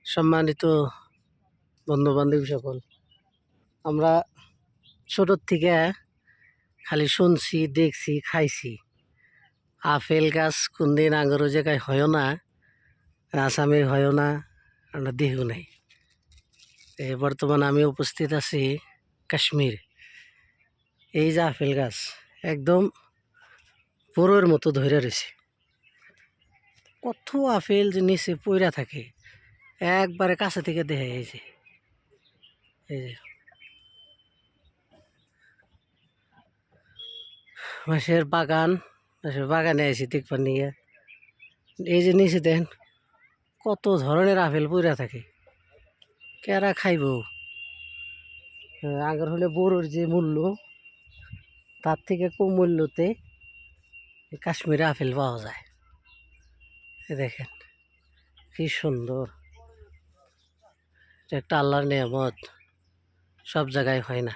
সম্মানিত বন্ধু বান্ধবী সকল, আমরা ছোটোর থেকে খালি শুনছি, দেখছি, খাইছি। আপেল গাছ কোনদিন আঙ্গুর জায়গায় হয় না, আসামে হয় না, আমরা দেহু নাই। বর্তমান আমি উপস্থিত আছি কাশ্মীর। এই যে আপেল গাছ একদম বড়োর মতো ধরে রয়েছে। কত আপেল যে নিচে পইরা থাকে, একবারে কাছে থেকে দেখা যায়। এই যে মাসের বাগানে আইসি দেখবার নিয়ে। এই যে নিচে দেখেন কত ধরনের আপেল পইরা থাকে, কেরা খাইব? আগের হলে বড়োর যে মূল্য, তার থেকে কম মূল্যতে কাশ্মীরে আপেল পাওয়া যায়। দেখেন কি সুন্দর, এটা একটা আল্লাহর নিয়ামত, সব জায়গায় হয় না।